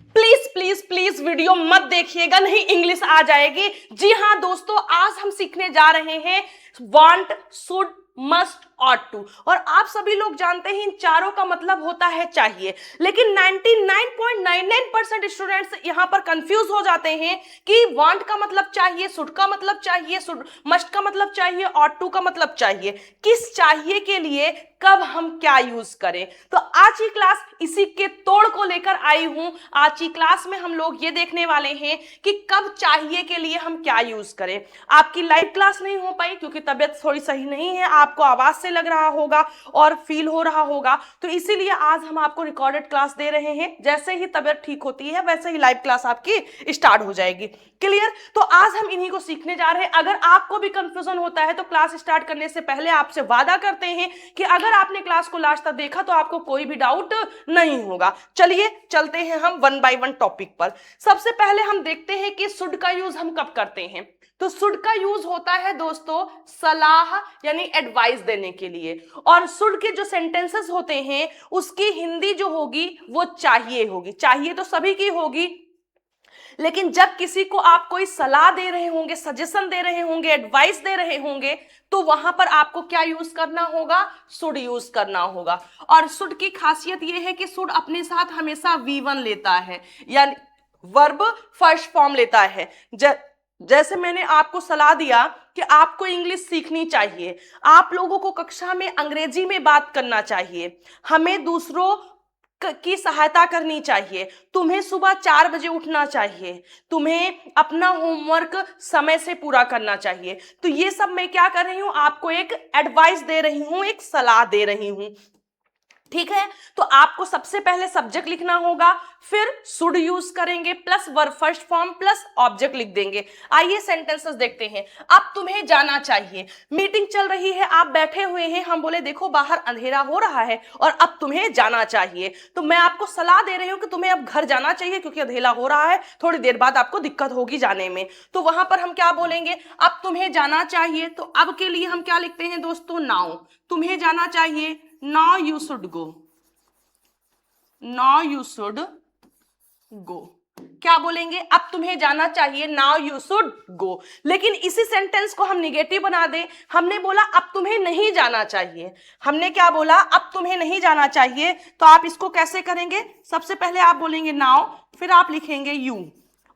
Please please please video मत देखिएगा, नहीं इंग्लिश आ जाएगी। जी हाँ दोस्तों, आज हम सीखने जा रहे हैं want, should, must, ought to. और आप सभी लोग जानते हैं इन चारों का मतलब होता है चाहिए, लेकिन 99.99% स्टूडेंट्स यहां पर कंफ्यूज हो जाते हैं कि वांट का मतलब चाहिए, शुड का मतलब चाहिए, मस्ट का मतलब चाहिए, ऑट टू का मतलब चाहिए। किस चाहिए के लिए कब हम क्या यूज करें, तो आज की क्लास इसी के तोड़ को लेकर आई हूं। आज की क्लास में हम लोग ये देखने वाले हैं कि कब चाहिए के लिए हम क्या यूज करें। आपकी लाइव क्लास नहीं हो पाई क्योंकि तबीयत थोड़ी सही नहीं है, आपको आवाज से लग रहा होगा और फील हो रहा होगा, तो इसीलिए आज हम आपको रिकॉर्डेड क्लास दे रहे हैं। जैसे ही तबीयत ठीक होती है वैसे ही लाइव क्लास आपकी स्टार्ट हो जाएगी। क्लियर? तो आज हम इन्हीं को सीखने जा रहे हैं। अगर आपको भी कंफ्यूजन होता है तो क्लास स्टार्ट करने से पहले आपसे वादा करते हैं कि अगर आपने क्लास को लास्ट तक देखा तो आपको कोई भी डाउट नहीं होगा। चलिए चलते हैं हम वन बाय वन टॉपिक पर। सबसे पहले हम देखते हैं कि शुड का यूज हम कब करते हैं। तो शुड का यूज होता है दोस्तों सलाह यानी एडवाइस देने के लिए, और शुड के जो सेंटेंसेस होते हैं उसकी हिंदी जो होगी वो चाहिए होगी। चाहिए तो सभी की होगी, लेकिन जब किसी को आप कोई सलाह दे रहे होंगे, सजेशन दे रहे होंगे, एडवाइस दे रहे होंगे, तो वहां पर आपको क्या यूज करना होगा? शुड यूज करना होगा। और शुड की खासियत यह है कि शुड अपने साथ हमेशा V1 लेता है, यानी वर्ब फर्स्ट फॉर्म लेता है। जैसे मैंने आपको सलाह दिया कि आपको इंग्लिश सीखनी चाहिए, आप लोगों को कक्षा में अंग्रेजी में बात करना चाहिए, हमें दूसरों की सहायता करनी चाहिए, तुम्हें सुबह 4 बजे उठना चाहिए, तुम्हें अपना होमवर्क समय से पूरा करना चाहिए। तो ये सब मैं क्या कर रही हूं? आपको एक एडवाइस दे रही हूं, एक सलाह दे रही हूं। ठीक है, तो आपको सबसे पहले सब्जेक्ट लिखना होगा, फिर शुड यूज करेंगे plus verb first form plus object लिख देंगे। आइए सेंटेंसेस देखते हैं। अब तुम्हें जाना चाहिए, मीटिंग चल रही है, आप बैठे हुए हैं, हम बोले देखो बाहर अंधेरा हो रहा है और अब तुम्हें जाना चाहिए, तो मैं आपको सलाह दे रही हूं कि तुम्हें अब घर जाना चाहिए क्योंकि अंधेरा हो रहा है, थोड़ी देर बाद आपको दिक्कत होगी जाने में। तो वहां पर हम क्या बोलेंगे? अब तुम्हें जाना चाहिए, तो अब के लिए हम क्या लिखते हैं दोस्तों? नाउ। तुम्हें जाना चाहिए, now you should go, now you should go। क्या बोलेंगे? अब तुम्हें जाना चाहिए, now you should go। लेकिन इसी सेंटेंस को हम निगेटिव बना दें, हमने बोला अब तुम्हें नहीं जाना चाहिए, हमने क्या बोला? अब तुम्हें नहीं जाना चाहिए। तो आप इसको कैसे करेंगे? सबसे पहले आप बोलेंगे now, फिर आप लिखेंगे you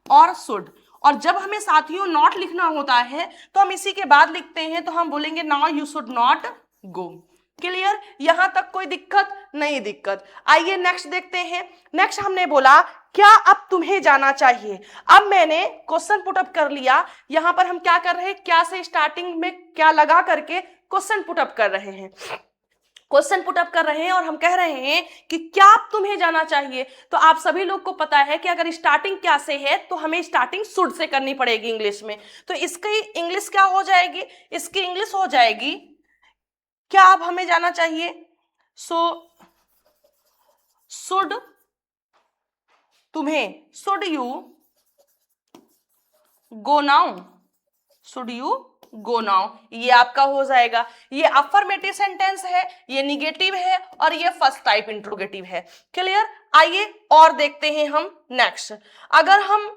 और should, और जब हमें साथियों नॉट लिखना होता है तो हम इसी के बाद लिखते हैं, तो हम बोलेंगे now you should not go। Clear? यहां तक कोई दिक्कत नहीं? दिक्कत। आइए नेक्स्ट देखते हैं। नेक्स्ट हमने बोला क्या अब तुम्हें जाना चाहिए। अब मैंने क्वेश्चन पुटअप कर लिया, यहां पर हम क्या कर रहे हैं? क्या से स्टार्टिंग में क्या लगा करके क्वेश्चन पुटअप कर रहे हैं, क्वेश्चन पुटअप कर रहे हैं, और हम कह रहे हैं कि क्या अब तुम्हें जाना चाहिए। तो आप सभी लोग को पता है कि अगर स्टार्टिंग क्या से है तो हमें स्टार्टिंग शुड से करनी पड़ेगी इंग्लिश में। तो इसकी इंग्लिश क्या हो जाएगी? इसकी इंग्लिश हो जाएगी क्या अब हमें जाना चाहिए? सो शुड तुम्हें, should you go now, should you go now, ये आपका हो जाएगा। ये अफर्मेटिव सेंटेंस है, ये निगेटिव है, और ये फर्स्ट टाइप इंट्रोगेटिव है। क्लियर? आइए और देखते हैं हम नेक्स्ट। अगर हम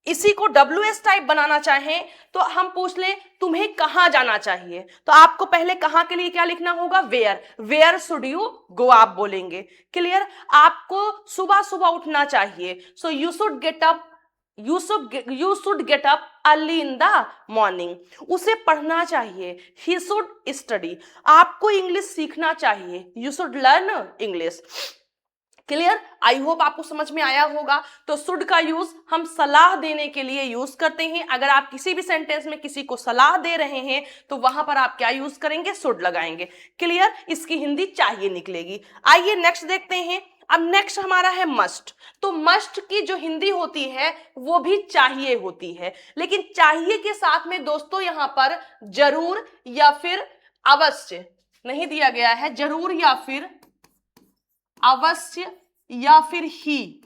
इसी को WS टाइप बनाना चाहें तो हम पूछ लें तुम्हें कहां जाना चाहिए, तो आपको पहले कहां के लिए क्या लिखना होगा? Where. Where should you go आप बोलेंगे। क्लियर? आपको सुबह सुबह उठना चाहिए, so you should get up, you should get up early in the morning. उसे पढ़ना चाहिए, ही शुड स्टडी। आपको इंग्लिश सीखना चाहिए, you should learn English. Clear? I hope आपको समझ में आया होगा। तो शुड का यूज हम सलाह देने के लिए यूज करते हैं। अगर आप किसी भी सेंटेंस में किसी को सलाह दे रहे हैं तो वहां पर आप क्या यूज करेंगे? शुड लगाएंगे। क्लियर? इसकी हिंदी चाहिए निकलेगी। आइए नेक्स्ट देखते हैं। अब नेक्स्ट हमारा है मस्ट। तो मस्ट की जो हिंदी होती है वो भी चाहिए होती है, लेकिन चाहिए के साथ में दोस्तों यहां पर जरूर या फिर अवश्य नहीं दिया गया है। जरूर या फिर अवश्य या फिर ही,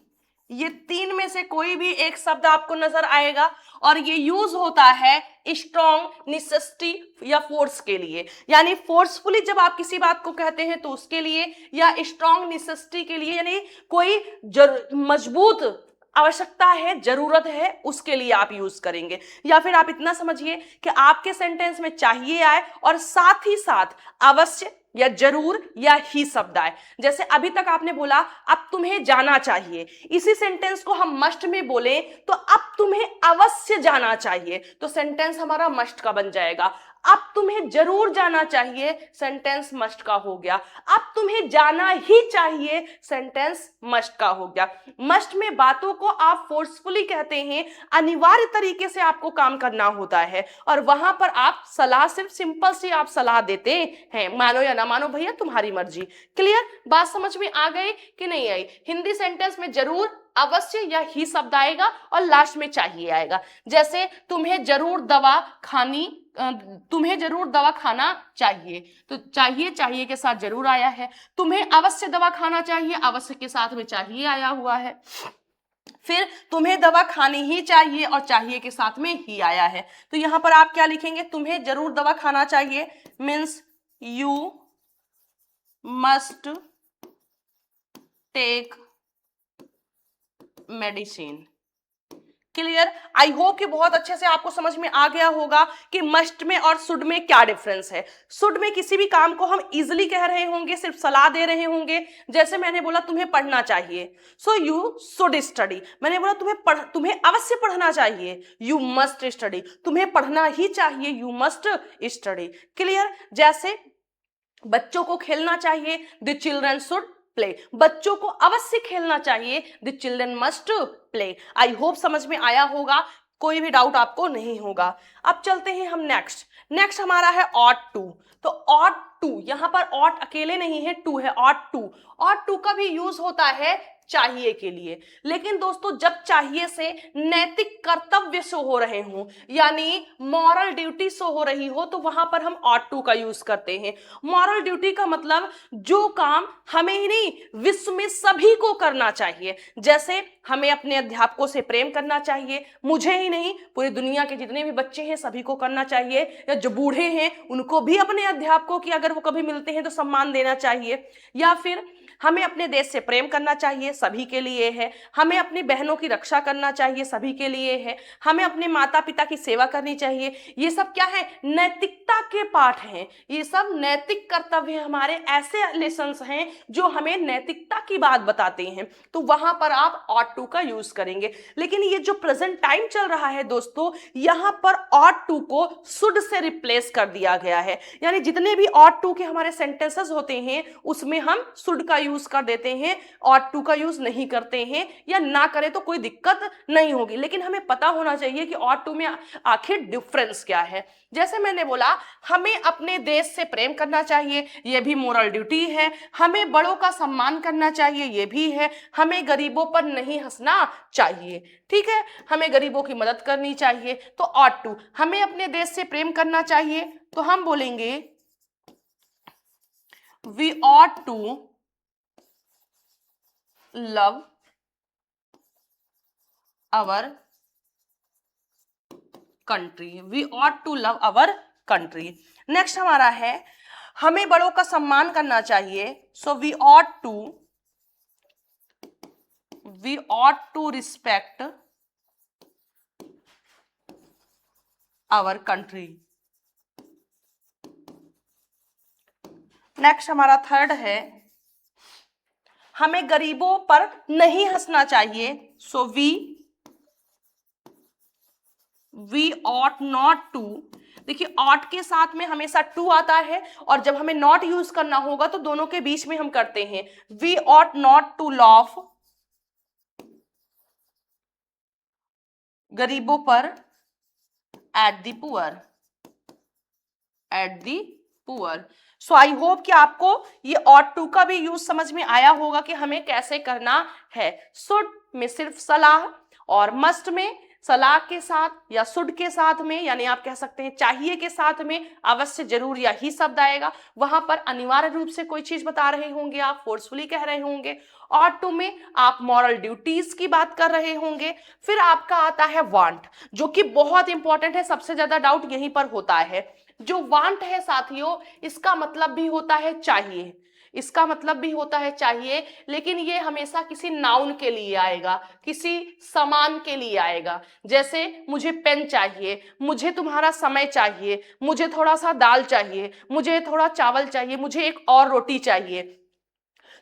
ये तीन में से कोई भी एक शब्द आपको नजर आएगा, और ये यूज होता है स्ट्रॉन्ग नेसेसिटी या फोर्स के लिए। यानी फोर्सफुली जब आप किसी बात को कहते हैं तो उसके लिए, या स्ट्रॉन्ग नेसेसिटी के लिए, यानी कोई मजबूत आवश्यकता है, जरूरत है, उसके लिए आप यूज करेंगे। या फिर आप इतना समझिए कि आपके सेंटेंस में चाहिए आए और साथ ही साथ अवश्य या जरूर या ही शब्द आए। जैसे अभी तक आपने बोला अब तुम्हें जाना चाहिए, इसी सेंटेंस को हम मस्ट में बोले तो अब तुम्हें अवश्य जाना चाहिए, तो सेंटेंस हमारा मस्ट का बन जाएगा। अब तुम्हें जरूर जाना चाहिए, सेंटेंस मस्ट का हो गया। अब तुम्हें जाना ही चाहिए, सेंटेंस मस्ट का हो गया। मस्ट में बातों को आप फोर्सफुली कहते हैं, अनिवार्य तरीके से आपको काम करना होता है, और वहां पर आप सलाह, सिर्फ सिंपल सी आप सलाह देते हैं, मानो या ना मानो भैया तुम्हारी मर्जी। क्लियर? बात समझ में आ गई कि नहीं आई? हिंदी सेंटेंस में जरूर, अवश्य या ही शब्द आएगा और लास्ट में चाहिए आएगा। जैसे तुम्हें जरूर दवा खाना चाहिए, तो चाहिए के साथ जरूर आया है। तुम्हें अवश्य दवा खाना चाहिए, अवश्य के साथ में चाहिए आया हुआ है। फिर तुम्हें दवा खानी ही चाहिए और चाहिए के साथ में ही आया है। तो यहां पर आप क्या लिखेंगे? तुम्हें जरूर दवा खाना चाहिए means you must take medicine. Clear? I hope कि बहुत अच्छे से आपको समझ में आ गया होगा कि मस्ट में और शुड में क्या डिफरेंस है। शुड में किसी भी काम को हम इजीली कह रहे होंगे, सिर्फ सलाह दे रहे होंगे। जैसे मैंने बोला तुम्हें पढ़ना चाहिए, सो यू शुड स्टडी। मैंने बोला तुम्हें अवश्य पढ़ना चाहिए, यू मस्ट स्टडी। तुम्हें पढ़ना ही चाहिए, यू मस्ट स्टडी। क्लियर? जैसे बच्चों को खेलना चाहिए, द चिल्ड्रन शुड प्ले। बच्चों को अवश्य खेलना चाहिए, the children must play. I hope समझ में आया होगा, कोई भी डाउट आपको नहीं होगा। अब चलते हैं हम नेक्स्ट हमारा है ऑट टू। तो ऑट टू, यहां पर ऑट अकेले नहीं है, टू है, ऑट टू। ऑट टू का भी यूज होता है चाहिए के लिए, लेकिन दोस्तों जब चाहिए से नैतिक कर्तव्य शो हो रहे हो, यानी मॉरल ड्यूटी शो हो रही हो, तो वहां पर हम ऑट टू का यूज करते हैं। मॉरल ड्यूटी का मतलब जो काम हमें ही नहीं, विश्व में सभी को करना चाहिए। जैसे हमें अपने अध्यापकों से प्रेम करना चाहिए, मुझे ही नहीं पूरी दुनिया के जितने भी बच्चे हैं सभी को करना चाहिए। या जो बूढ़े हैं उनको भी अपने अध्यापकों की अगर वो कभी मिलते हैं तो सम्मान देना चाहिए। या फिर हमें अपने देश से प्रेम करना चाहिए, सभी के लिए है। हमें अपनी बहनों की रक्षा करना चाहिए, सभी के लिए है। हमें अपने माता पिता की सेवा करनी चाहिए। ये सब क्या है? नैतिकता के पाठ हैं। ये सब नैतिक कर्तव्य हमारे ऐसे लेसन्स हैं जो हमें नैतिकता की बात बताते हैं, तो वहां पर आप ऑट टू का यूज करेंगे। लेकिन ये जो प्रेजेंट टाइम चल रहा है दोस्तों, यहां पर ऑट टू को शुड से रिप्लेस कर दिया गया है। यानी जितने भी ऑट टू के हमारे सेंटेंसेस होते हैं उसमें हम शुड का यूज कर देते हैं, ऑट टू का यूज नहीं करते हैं, या ना करें तो कोई दिक्कत नहीं होगी। लेकिन हमें पता होना चाहिए कि ऑट टू में आखिर डिफरेंस क्या है। जैसे मैंने बोला हमें अपने देश से प्रेम करना चाहिए, यह भी मोरल ड्यूटी है। हमें बड़ों का सम्मान करना चाहिए, यह भी है। हमें गरीबों पर नहीं हंसना चाहिए, ठीक है, हमें गरीबों की मदद करनी चाहिए, तो ऑट टू। हमें अपने देश से प्रेम करना चाहिए तो हम बोलेंगे we ought to love our country, we ought to love our country. Next हमारा है हमें बड़ों का सम्मान करना चाहिए, so we ought to respect our country. Next हमारा थर्ड है हमें गरीबों पर नहीं हंसना चाहिए, so we ought not to. देखिए ऑट के साथ में हमेशा टू आता है, और जब हमें नॉट यूज करना होगा तो दोनों के बीच में हम करते हैं। We ought not to laugh गरीबों पर at the poor. So I hope कि आपको ये ऑट टू का भी यूज समझ में आया होगा कि हमें कैसे करना है। शुड में सिर्फ सलाह, और मस्ट में सलाह के साथ या शुड के साथ में, यानी आप कह सकते हैं चाहिए के साथ में अवश्य, जरूर या ही शब्द आएगा। वहां पर अनिवार्य रूप से कोई चीज बता रहे होंगे, आप फोर्सफुली कह रहे होंगे। ऑट टू में आप मॉरल ड्यूटीज की बात कर रहे होंगे। फिर आपका आता है वांट, जो कि बहुत इंपॉर्टेंट है, सबसे ज्यादा डाउट यहीं पर होता है। जो वांट है साथियों, इसका मतलब भी होता है चाहिए। इसका मतलब भी होता है चाहिए, लेकिन ये हमेशा किसी नाउन के लिए आएगा, किसी सामान के लिए आएगा। जैसे मुझे पेन चाहिए, मुझे तुम्हारा समय चाहिए, मुझे थोड़ा सा दाल चाहिए, मुझे थोड़ा चावल चाहिए, मुझे एक और रोटी चाहिए।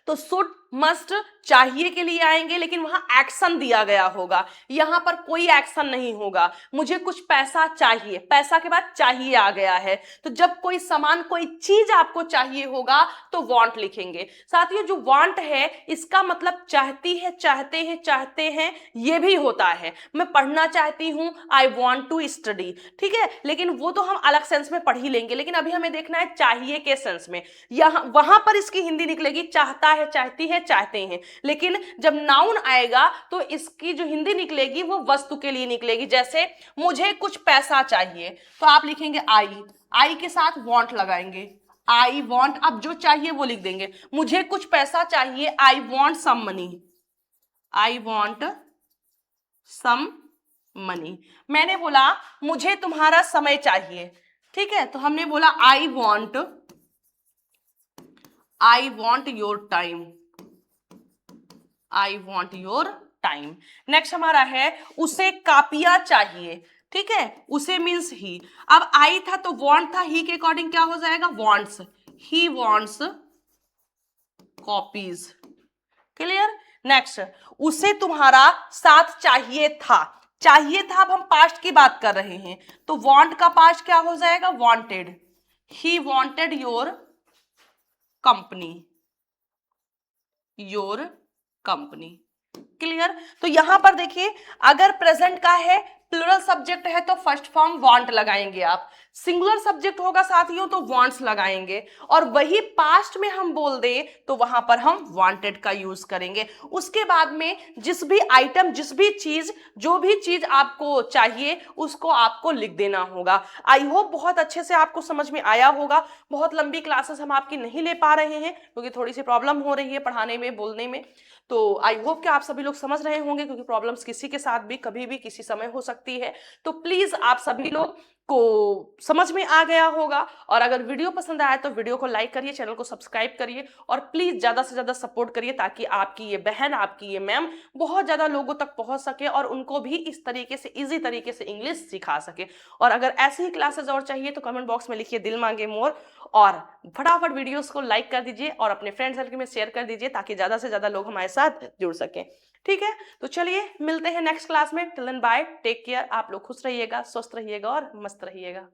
तो शुड मस्ट चाहिए के लिए आएंगे, लेकिन वहां एक्शन दिया गया होगा, यहां पर कोई एक्शन नहीं होगा। मुझे कुछ पैसा चाहिए, पैसा के बाद चाहिए आ गया है, तो जब कोई सामान कोई चीज आपको चाहिए होगा तो वांट लिखेंगे। साथियों, जो वांट है इसका मतलब चाहती है, चाहते हैं, चाहते हैं ये भी होता है। मैं पढ़ना चाहती हूं, आई वॉन्ट टू स्टडी, ठीक है, लेकिन वो तो हम अलग सेंस में पढ़ ही लेंगे, लेकिन अभी हमें देखना है चाहिए के सेंस में। यहां वहां पर इसकी हिंदी निकलेगी चाहता है, चाहती है, चाहते हैं। लेकिन जब नाउन आएगा तो इसकी जो हिंदी निकलेगी वो वस्तु के लिए निकलेगी। जैसे मुझे कुछ पैसा चाहिए, तो आप लिखेंगे आई के साथ वांट लगाएंगे, आई वांट, अब जो चाहिए वो लिख देंगे। मुझे कुछ पैसा चाहिए, I want some money, I want some money. मैंने बोला मुझे तुम्हारा समय चाहिए, ठीक है, तो हमने बोला I want your time, I want your time. Next हमारा है उसे कापियां चाहिए, ठीक है, उसे मीन्स ही। अब आई था तो वॉन्ट था, ही के अकॉर्डिंग क्या हो जाएगा, wants, he wants copies. Clear. Next, उसे तुम्हारा साथ चाहिए था, चाहिए था, अब हम पास्ट की बात कर रहे हैं, तो वॉन्ट का पास्ट क्या हो जाएगा, wanted, he wanted your company, your company. Clear. तो यहां पर देखिए, अगर प्रेजेंट का है, प्लूरल सब्जेक्ट है तो फर्स्ट फॉर्म वांट लगाएंगे आप, सिंगुलर सब्जेक्ट होगा साथियों तो वांट्स लगाएंगे, और वही पास्ट में हम बोल दें तो वहां पर हम वांटेड का यूज करेंगे। उसके बाद में जिस भी आइटम, जिस भी चीज, जो भी चीज आपको चाहिए उसको आपको लिख देना होगा। आई होप बहुत अच्छे से आपको समझ में आया होगा। बहुत लंबी क्लासेस हम आपकी नहीं ले पा रहे हैं क्योंकि थोड़ी सी प्रॉब्लम हो रही है पढ़ाने में, बोलने में, तो आई होप कि आप सभी लोग समझ रहे होंगे, क्योंकि प्रॉब्लम्स किसी के साथ भी कभी भी किसी समय हो सकती है। तो प्लीज आप सभी लोग को समझ में आ गया होगा, और अगर वीडियो पसंद आया तो वीडियो को लाइक करिए, चैनल को सब्सक्राइब करिए, और प्लीज ज्यादा से ज्यादा सपोर्ट करिए ताकि आपकी ये बहन, आपकी ये मैम बहुत ज्यादा लोगों तक पहुंच सके और उनको भी इस तरीके से, इजी तरीके से इंग्लिश सिखा सके। और अगर ऐसी ही क्लासेस और चाहिए तो कमेंट बॉक्स में लिखिए दिल मांगे मोर, और फटाफट वीडियोस को लाइक कर दीजिए और अपने फ्रेंड सर्कल में शेयर कर दीजिए ताकि ज्यादा से ज्यादा लोग हमारे साथ जुड़ सकें। ठीक है, तो चलिए मिलते हैं नेक्स्ट क्लास में। Till then bye, take care. आप लोग खुश रहिएगा, स्वस्थ रहिएगा और मस्त रहिएगा।